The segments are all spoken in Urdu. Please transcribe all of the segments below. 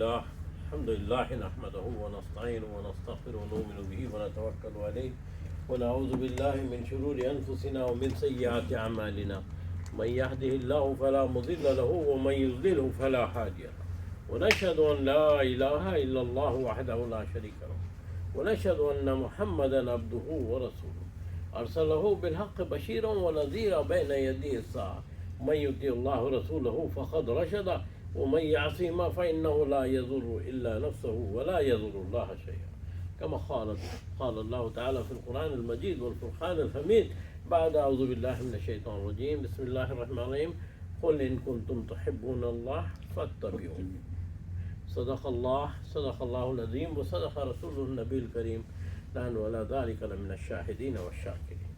لله الحمد لله نحمده ونستعينه ونستغفره ونؤمن به ونتوكل عليه ونعوذ بالله من شرور أنفسنا ومن سيئات أعمالنا من يهده الله فلا مضل له ومن يضلله فلا هادي له ونشهد أن لا إله إلا الله وحده لا شريك له ونشهد أن محمدا عبده ورسوله أرسله بالحق بشيرا ونذيرا بين يدي الساعة من يطع الله رسوله فقد رشد ومن يعصهما فإنه لا يضر إلا نفسه ولا يضر الله شيئا كما قال الله تعالى في القرآن المجيد والفرقان الحميد بعد أعوذ بالله من الشيطان الرجيم بسم الله الرحمن الرحيم قل إن كنتم تحبون الله فاتبعوني صدق الله العظيم وصدق رسوله النبي الكريم نحن على ذلك لمن الشاهدين والشاكرين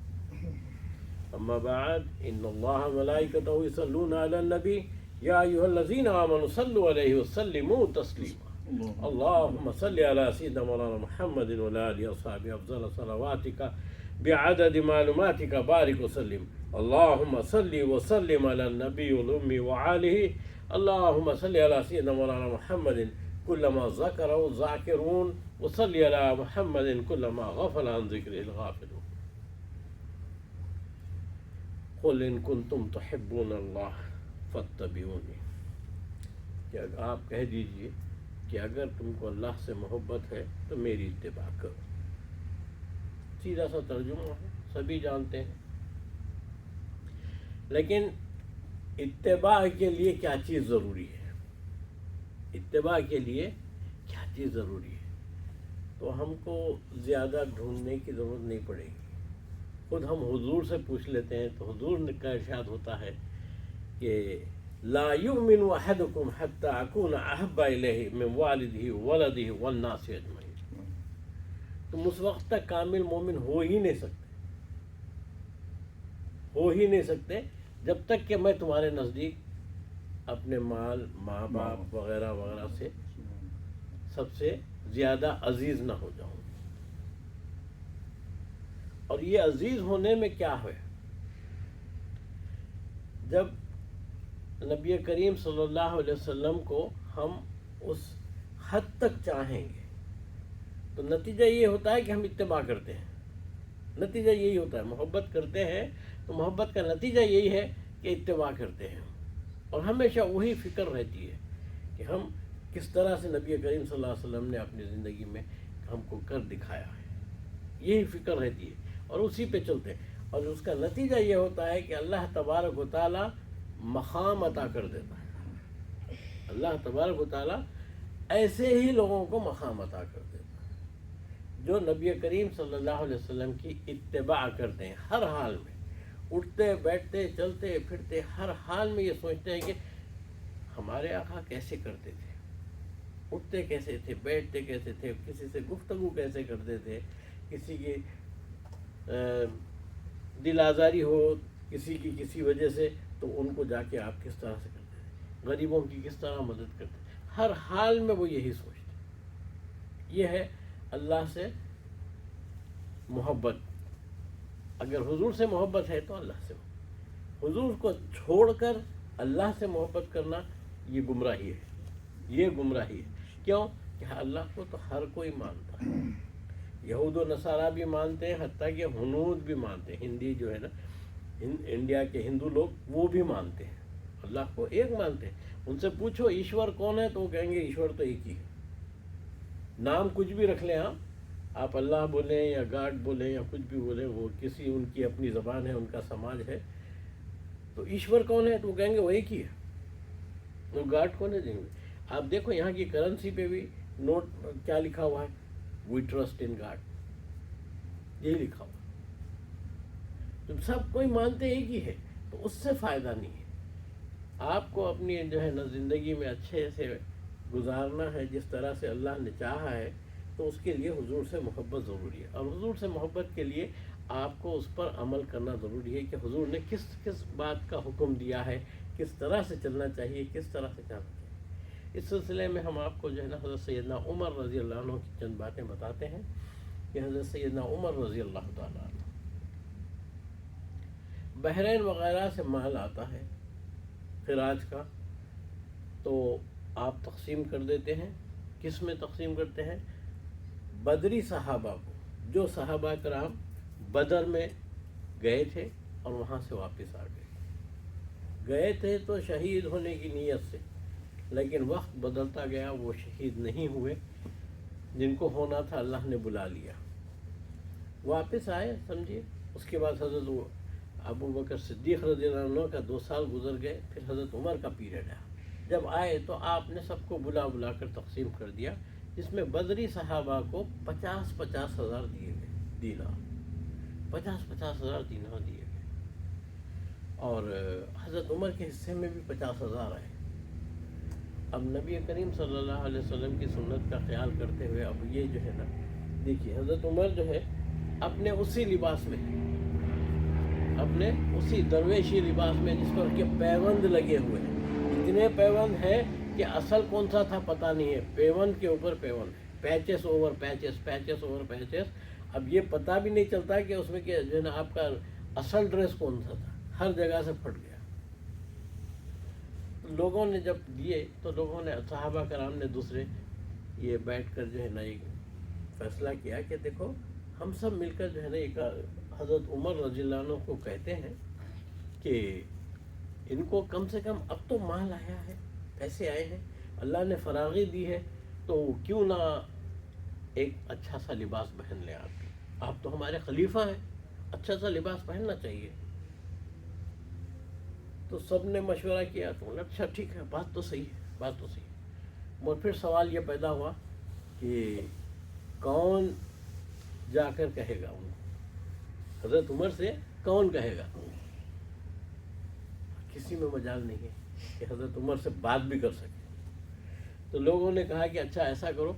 أما بعد إن الله وملائكته يصلون على النبي يا أيها الذين آمنوا صلوا عليه وسلموا تسليما اللهم صل على سيدنا مولانا محمد وعلى آله وصحبه أفضل صلواتك بعدد معلوماتك بارك وسلم اللهم صل وسلم على النبي الأمي وعاله اللهم صل على سيدنا مولانا محمد كلما ذكره الذاكرون وصل على محمد كلما غفل عن ذكره الغافلون قل إن كنتم تحبون الله فاتبعوني کہ آپ کہہ دیجئے کہ اگر تم کو اللہ سے محبت ہے تو میری اتباع کرو. سیدھا سا ترجمہ ہے، سبھی جانتے ہیں. لیکن اتباع کے لیے کیا چیز ضروری ہے؟ اتباع کے لیے کیا چیز ضروری ہے؟ تو ہم کو زیادہ ڈھونڈنے کی ضرورت نہیں پڑے گی. خود ہم حضور سے پوچھ لیتے ہیں تو حضور کا ارشاد ہوتا ہے کہ لا یؤمن احدکم حتی اکون احب الیہ من والدہ ولدہ والناس اجمعین. تم اس وقت تک کامل مومن ہو ہی نہیں سکتے جب تک کہ میں تمہارے نزدیک اپنے مال، ماں باپ وغیرہ وغیرہ سے سب سے زیادہ عزیز نہ ہو جاؤں. اور یہ عزیز ہونے میں کیا ہے؟ جب نبی کریم صلی اللہ علیہ وسلم کو ہم اس حد تک چاہیں گے تو نتیجہ یہ ہوتا ہے کہ ہم اتباع کرتے ہیں. نتیجہ یہی ہوتا ہے، محبت کرتے ہیں تو محبت کا نتیجہ یہی ہے کہ اتباع کرتے ہیں. اور ہمیشہ وہی فکر رہتی ہے کہ ہم کس طرح سے نبی کریم صلی اللہ علیہ وسلم نے اپنی زندگی میں ہم کو کر دکھایا ہے، یہی فکر رہتی ہے اور اسی پہ چلتے ہیں. اور اس کا نتیجہ یہ ہوتا ہے کہ اللہ تبارک و تعالیٰ مقام عطا کر دیتا ہے. اللہ تبارک و تعالیٰ ایسے ہی لوگوں کو مقام عطا کر دیتا ہے جو نبی کریم صلی اللہ علیہ وسلم کی اتباع کرتے ہیں. ہر حال میں اٹھتے بیٹھتے چلتے پھرتے ہر حال میں یہ سوچتے ہیں کہ ہمارے آقا کیسے کرتے تھے، اٹھتے کیسے تھے، بیٹھتے کیسے تھے، کسی سے گفتگو کیسے کرتے تھے، کسی کی دل آزاری ہو کسی کی کسی وجہ سے تو ان کو جا کے آپ کس طرح سے کرتے تھے، غریبوں کی کس طرح مدد کرتے تھے. ہر حال میں وہ یہی سوچتے ہیں. یہ ہے اللہ سے محبت. اگر حضور سے محبت ہے تو اللہ سے محبت. حضور کو چھوڑ کر اللہ سے محبت کرنا یہ گمراہی ہے. یہ گمراہی ہے. کیوں کہ اللہ کو تو ہر کوئی مانتا ہے. یہود و نصارہ بھی مانتے ہیں، حتیٰ کہ ہنود بھی مانتے ہیں. ہندی جو ہے نا، انڈیا کے ہندو لوگ وہ بھی مانتے ہیں، اللہ کو ایک مانتے ہیں. ان سے پوچھو ایشور کون ہے تو وہ کہیں گے ایشور تو ایک ہی ہے. نام کچھ بھی رکھ لیں آپ اللہ بولیں یا گاڈ بولیں یا کچھ بھی بولیں، وہ کسی ان کی اپنی زبان ہے، ان کا سماج ہے. تو ایشور کون ہے تو وہ کہیں گے وہ ایک ہی ہے. وہ گاڈ کون ہے دیں گے. آپ دیکھو یہاں کی کرنسی پہ بھی نوٹ کیا لکھا ہوا ہے، وی ٹرسٹ ان گاڈ، یہی لکھا ہوا. تم سب کوئی مانتے ایک ہی ہے تو اس سے فائدہ نہیں ہے. آپ کو اپنی جو ہے نا زندگی میں اچھے سے گزارنا ہے جس طرح سے اللہ نے چاہا ہے، تو اس کے لیے حضور سے محبت ضروری ہے. اور حضور سے محبت کے لیے آپ کو اس پر عمل کرنا ضروری ہے کہ حضور نے کس کس بات کا حکم دیا ہے، کس طرح سے چلنا چاہیے، کس طرح سے چلنا چاہیے. اس سلسلے میں ہم آپ کو جو ہے نا حضرت سیدنا عمر رضی اللہ عنہ کی چند باتیں بتاتے ہیں کہ حضرت سیدنا عمر رضی اللہ تعالیٰ عنہ بحرین وغیرہ سے مال آتا ہے خراج کا، تو آپ تقسیم کر دیتے ہیں. کس میں تقسیم کرتے ہیں؟ بدری صحابہ کو، جو صحابہ کرام بدر میں گئے تھے اور وہاں سے واپس آ گئے تھے تو شہید ہونے کی نیت سے، لیکن وقت بدلتا گیا، وہ شہید نہیں ہوئے. جن کو ہونا تھا اللہ نے بلا لیا، واپس آئے. سمجھیے اس کے بعد حضرت ابو بکر صدیق رضی اللہ عنہ کا 2 سال گزر گئے، پھر حضرت عمر کا پیریڈ آیا. جب آئے تو آپ نے سب کو بلا کر تقسیم کر دیا، جس میں بدری صحابہ کو 50,000 ہزار دیے گئے دینار، 50,000 دینار دیے گئے. اور حضرت عمر کے حصے میں بھی 50,000 آئے. اب نبی کریم صلی اللہ علیہ وسلم کی سنت کا خیال کرتے ہوئے اب یہ جو ہے نا، دیکھیے حضرت عمر جو ہے اپنے اسی لباس میں، اپنے اسی درویشی لباس میں جس پر کہ پیوند لگے ہوئے ہیں، اتنے پیوند ہیں کہ اصل کون سا تھا پتہ نہیں ہے، پیوند کے اوپر پیوند، patches over patches, patches over patches. اب یہ پتہ بھی نہیں چلتا کہ اس میں کہ جو ہے نا آپ کا اصل ڈریس کون سا تھا، ہر جگہ سے پھٹ گیا. لوگوں نے جب دیے تو لوگوں نے، صحابہ کرام نے دوسرے یہ بیٹھ کر جو ہے نا ایک فیصلہ کیا کہ دیکھو ہم سب مل کر جو ہے نا ایک حضرت عمر رضی اللہ عنہ کو کہتے ہیں کہ ان کو کم سے کم اب تو مال آیا ہے، پیسے آئے ہیں، اللہ نے فراغی دی ہے، تو کیوں نہ ایک اچھا سا لباس پہن لیں. آپ تو ہمارے خلیفہ ہیں، اچھا سا لباس پہننا چاہیے. تو سب نے مشورہ کیا تو اچھا ٹھیک ہے، بات تو صحیح ہے، بات تو صحیح ہے. اور پھر سوال یہ پیدا ہوا کہ کون جا کر کہے گا ان کو، حضرت عمر سے کون کہے گا؟ کسی میں مجال نہیں ہے کہ حضرت عمر سے بات بھی کر سکے. تو لوگوں نے کہا کہ اچھا ایسا کرو،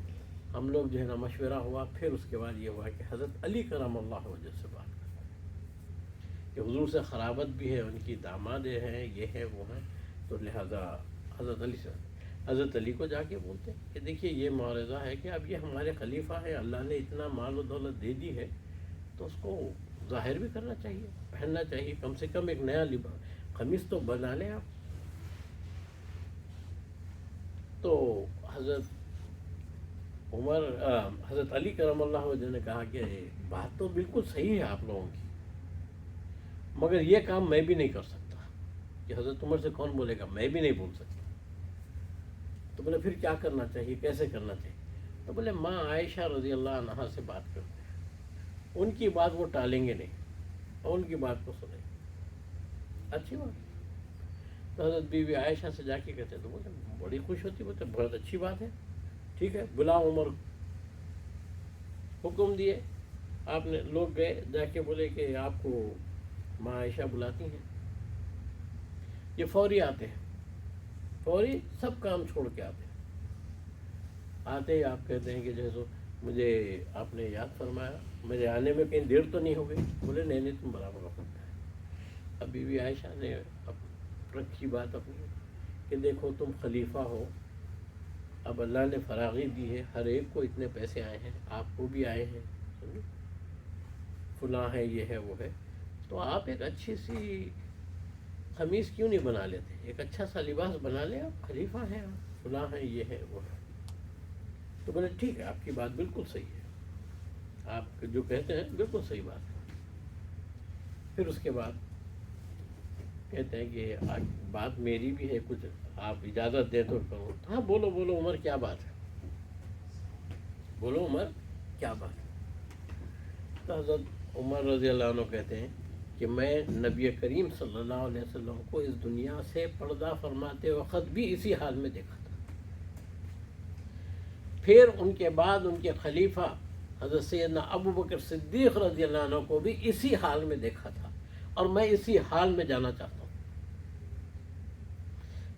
ہم لوگ جو ہے نا مشورہ ہوا. پھر اس کے بعد یہ ہوا کہ حضرت علی کرم اللہ وجہ سے بات کریں کہ حضور سے خرابت بھی ہے، ان کی داماد ہیں، یہ ہے وہ ہیں، تو لہذا حضرت علی کو جا کے بولتے ہیں کہ دیکھیے یہ معارضہ ہے کہ اب یہ ہمارے خلیفہ ہیں، اللہ نے اتنا مال و دولت دے دی ہے، تو اس کو ظاہر بھی کرنا چاہیے، پہننا چاہیے، کم سے کم ایک نیا لباس، قمیص تو بنا لیں آپ. تو حضرت علی کرم اللہ وجہ نے کہا کہ بات تو بالکل صحیح ہے آپ لوگوں کی، مگر یہ کام میں بھی نہیں کر سکتا. کہ حضرت عمر سے کون بولے گا، میں بھی نہیں بول سکتا. تو بولے پھر کیا کرنا چاہیے، کیسے کرنا چاہیے؟ تو بولے ماں عائشہ رضی اللہ عنہا سے بات کرتے ہیں، ان کی بات وہ ٹالیں گے نہیں اور ان کی بات کو سنیں گے. اچھی بات. تو حضرت بی بی عائشہ سے جا کے کہتے تو بولے بڑی خوش ہوتی، بولتے بہت اچھی بات ہے، ٹھیک ہے بلا عمر. حکم دیے، آپ نے، لوگ گئے جا کے بولے کہ آپ کو ماں عائشہ بلاتی ہیں. یہ فوری آتے ہیں، فوری سب کام چھوڑ کے آتے ہیں. آتے ہی آپ کہتے ہیں کہ جیسے مجھے آپ نے یاد فرمایا، میرے آنے میں کہیں دیر تو نہیں ہو گئی؟ بولے نہیں نہیں، تم برابر وقت پہ آئے. اب بی بی عائشہ نے رکھی بات اپنی کہ دیکھو تم خلیفہ ہو، اب اللہ نے فراغی دی ہے، ہر ایک کو اتنے پیسے آئے ہیں، آپ کو بھی آئے ہیں، فلاں ہے، یہ ہے وہ ہے، تو آپ ایک اچھی سی قمیص کیوں نہیں بنا لیتے، ایک اچھا سا لباس بنا لیں، آپ خلیفہ ہیں، آپ فلاں ہیں، یہ ہے وہ ہے. تو بولے ٹھیک ہے، آپ کی بات بالکل صحیح ہے، آپ جو کہتے ہیں بالکل صحیح بات ہے. پھر اس کے بعد کہتے ہیں کہ بات میری بھی ہے، کچھ آپ اجازت دیں تو کروں. ہاں بولو بولو عمر، کیا بات ہے، بولو عمر کیا بات ہے. تو حضرت عمر رضی اللہ عنہ کہتے ہیں کہ میں نبی کریم صلی اللہ علیہ وسلم کو اس دنیا سے پردہ فرماتے وقت بھی اسی حال میں دیکھا تھا. پھر ان کے بعد ان کے خلیفہ حضرت سیدنا ابو بکر صدیق رضی اللہ عنہ کو بھی اسی حال میں دیکھا تھا، اور میں اسی حال میں جانا چاہتا ہوں.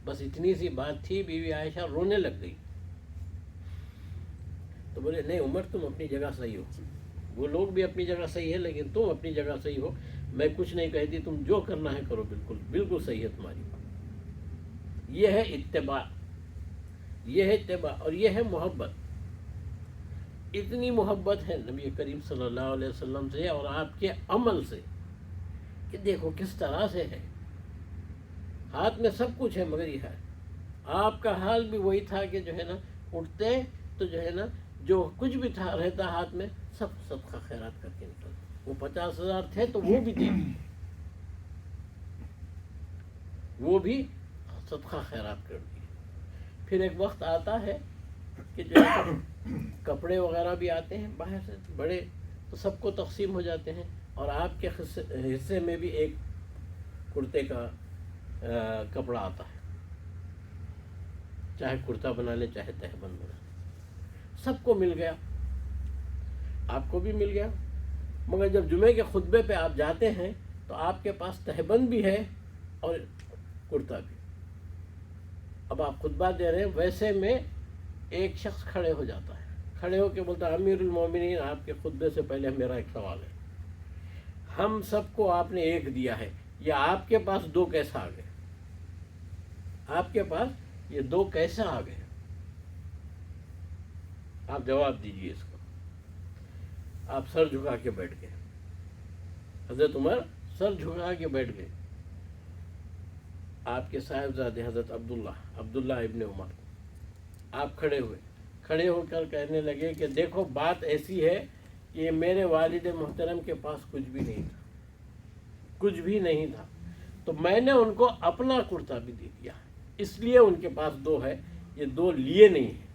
بس اتنی سی بات تھی، بی بی عائشہ رونے لگ گئی. تو بولے نہیں عمر، تم اپنی جگہ صحیح ہو، وہ لوگ بھی اپنی جگہ صحیح ہے، لیکن تم اپنی جگہ صحیح ہو، میں کچھ نہیں کہتی، تم جو کرنا ہے کرو، بالکل بالکل صحیح ہے تمہاری بات. یہ ہے اتباع، یہ ہے اتباع، اور یہ ہے محبت. اتنی محبت ہے نبی کریم صلی اللہ علیہ وسلم سے اور آپ کے عمل سے کہ دیکھو کس طرح سے ہے، ہاتھ میں سب کچھ ہے مگر یہ ہے آپ کا حال بھی وہی تھا کہ جو ہے نا اٹھتے تو جو ہے نا جو کچھ بھی تھا رہتا ہاتھ میں سب صدقہ خیرات کر کے نکلتے. وہ 50,000 تھے تو وہ بھی دے دیے, وہ بھی صدقہ خیرات کر دیے. پھر ایک وقت آتا ہے کہ جو کپڑے وغیرہ بھی آتے ہیں باہر سے بڑے, تو سب کو تقسیم ہو جاتے ہیں, اور آپ کے حصے میں بھی ایک کرتے کا کپڑا آتا ہے, چاہے کرتا بنا لے چاہے تہبند بنا لے, سب کو مل گیا, آپ کو بھی مل گیا. مگر جب جمعے کے خطبے پہ آپ جاتے ہیں تو آپ کے پاس تہبند بھی ہے اور کرتا بھی. اب آپ خطبہ دے رہے ہیں, ویسے میں ایک شخص کھڑے ہو جاتا ہے, کھڑے ہو کے بولتا ہے امیر المومنین آپ کے خطبے سے پہلے میرا ایک سوال ہے, ہم سب کو آپ نے ایک دیا ہے, یا آپ کے پاس دو کیسا آ گئے؟ آپ کے پاس یہ دو کیسے آ گئے؟ آپ جواب دیجئے اس کو. آپ سر جھکا کے بیٹھ گئے, حضرت عمر سر جھکا کے بیٹھ گئے. آپ کے صاحبزادے حضرت عبداللہ ابن عمر آپ کھڑے ہوئے, کھڑے ہو کر کہنے لگے کہ دیکھو بات ایسی ہے کہ میرے والد محترم کے پاس کچھ بھی نہیں تھا, کچھ بھی نہیں تھا, تو میں نے ان کو اپنا کرتا بھی دے دیا, اس لیے ان کے پاس دو ہے, یہ دو لیے نہیں ہیں,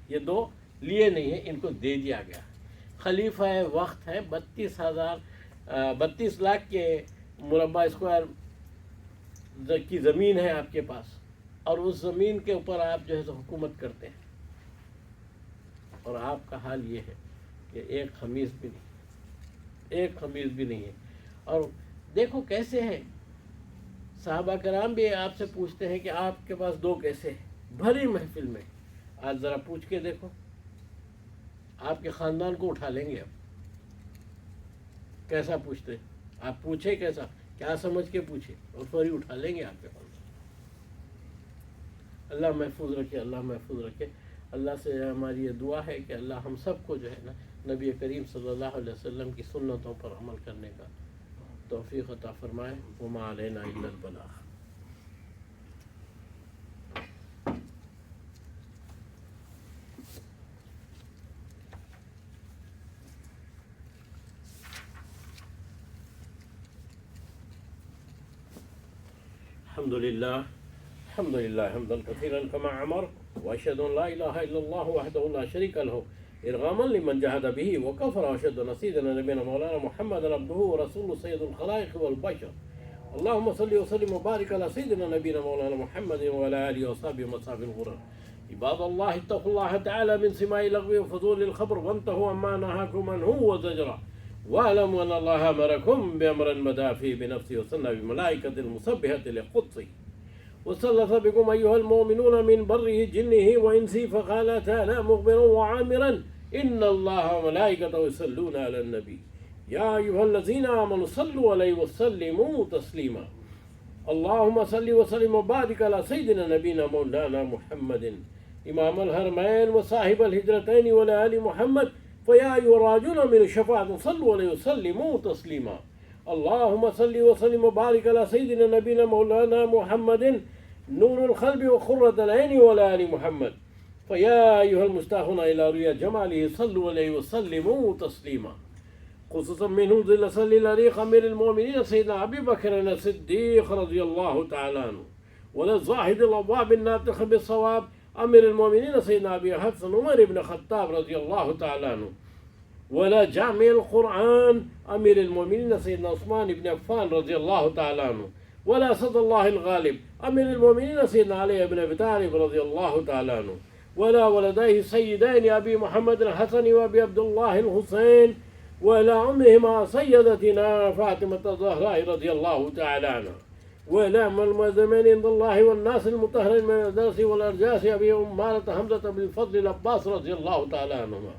یہ دو لیے نہیں ہیں, ان کو دے دیا گیا. خلیفہ وقت ہے, 32 لاکھ کے مربع اسکوائر کی زمین ہے آپ کے پاس, اور اس زمین کے اوپر آپ جو ہے تو حکومت کرتے ہیں, اور آپ کا حال یہ ہے کہ ایک خمیس بھی نہیں, ایک خمیس بھی نہیں ہے. اور دیکھو کیسے ہے, صحابہ کرام بھی آپ سے پوچھتے ہیں کہ آپ کے پاس دو کیسے ہیں, بھری محفل میں. آج ذرا پوچھ کے دیکھو, آپ کے خاندان کو اٹھا لیں گے. اب کیسا پوچھتے, آپ پوچھے کیسا, کیا سمجھ کے پوچھے, اور فوری اٹھا لیں گے آپ کے خاندان. اللہ محفوظ رکھے, اللہ محفوظ رکھے. اللہ سے ہماری یہ دعا ہے کہ اللہ ہم سب کو جو ہے نا نبی کریم صلی اللہ علیہ وسلم کی سنتوں پر عمل کرنے کا توفیق عطا فرمائے. وما علینا الا البلاغ. الحمد لله حمدا كثيرا كما أمر, وأشهد أن لا إله إلا الله وحده لا شريك له إرغاما لمن جهد به وكفر, وأشهد أن سيدنا نبينا مولانا محمد عبده ورسوله سيد الخلائق والبشر. اللهم صل وسلم وبارك على سيدنا نبينا مولانا محمد وعلى آله وصحبه ومصحبه الغرر. عباد الله اتقوا الله تعالى من سماع اللغو وفضول الخبر, وانتهوا عما نهاكم عنه وزجرا, واعلموا أن الله أمركم بأمر بدا فيه بنفسه وثنى بملائكة المسبحة لقدسه, وسلط بكم أيها المؤمنون من بره جنه وإنسه, فقال تعالى مخبرا وعامرا إن الله وملائكته يصلون على النبي يا أيها الذين آمنوا صلوا عليه وسلموا تسليما. اللهم صل وسلم وبارك على سيدنا نبينا مولانا محمد إمام الحرمين وصاحب الهجرتين وعلى آل محمد, فيا أيها الراجون من الشفاعة صلوا عليه وسلموا تسليما. اللهم صل وسلم وبارك على سيدنا نبينا مولانا محمد نور القلب وقرة العين وعلى آل محمد, فيا أيها المشتاقون إلى رؤيا جماله صلوا عليه وسلموا تسليما. خصوصا منهم ظل صلي الأريق أمير المؤمنين سيدنا أبي بكر الصديق رضي الله تعالى عنه, وللزاهد الأبواب الناطق بالصواب أمير المؤمنين سيدنا أبي حفص عمر بن الخطاب رضي الله تعالى عنه, ولا جامع القرآن أمير المؤمنين سيدنا عثمان بن عفان رضي الله تعالى عنه, ولا صدى الله الغالب أمير المؤمنين سيدنا علي بن أبي طالب رضي الله تعالى عنه, ولا ولديه السيدين أبي محمد الحسن وأبي عبد الله الحسين, ولا أمهما سيدتنا فاطمة الزهراء رضي الله تعالى عنها, ولا من المعظمين عند الله والناس المطهرين من الدرس والأرجاس أبي أمارة حمزة بالفضل العباس رضي الله تعالى عنهما,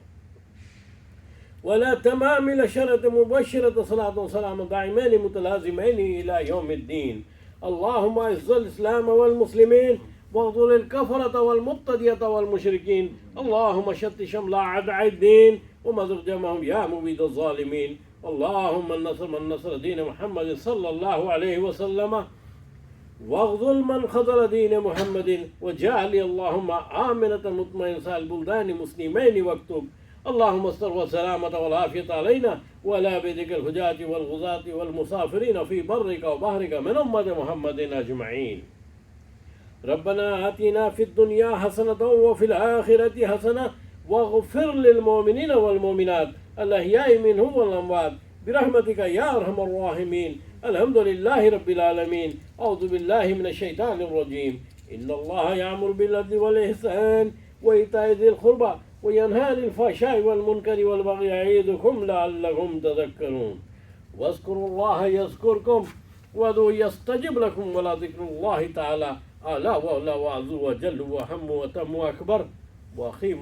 ولا تمام الأشرة مبشرة صلاة وسلام دائمين متلازمين إلى يوم الدين. اللهم أعز الإسلام والمسلمين, واغفر الكفرة والمبتدية والمشركين. اللهم شتت شمل أعداء الدين ومزق جمعهم يا مبيد الظالمين. اللهم النصر من نصر دين محمد صلى الله عليه وسلم, واغذل من خذل دين محمد وجعل اللهم آمنة مطمئنة البلدان مسلمين واكتب اللهم استر والسلامة والعافية علينا ولا بيدك الحجاج والغزاة والمسافرين في برك وبحرك من أمة محمد أجمعين. ربنا آتنا في الدنيا حسنة وفي الآخرة حسنة واغفر للمؤمنين والمؤمنات الأحياء منهم والأموات برحمتك يا أرحم الراحمين. الحمد لله رب العالمين. أعوذ بالله من الشيطان الرجيم. إن الله يأمر بالعدل والإحسان وإيتاء ذي القربى وينهى عن الفحشاء والمنكر والبغي يعظكم لعلكم تذكرون. واذكروا الله يذكركم وادعوه يستجب لكم ولذكر الله تعالى أعلى وأعلى وأعز وجل وأهم وأتم وأكبر. وأقيموا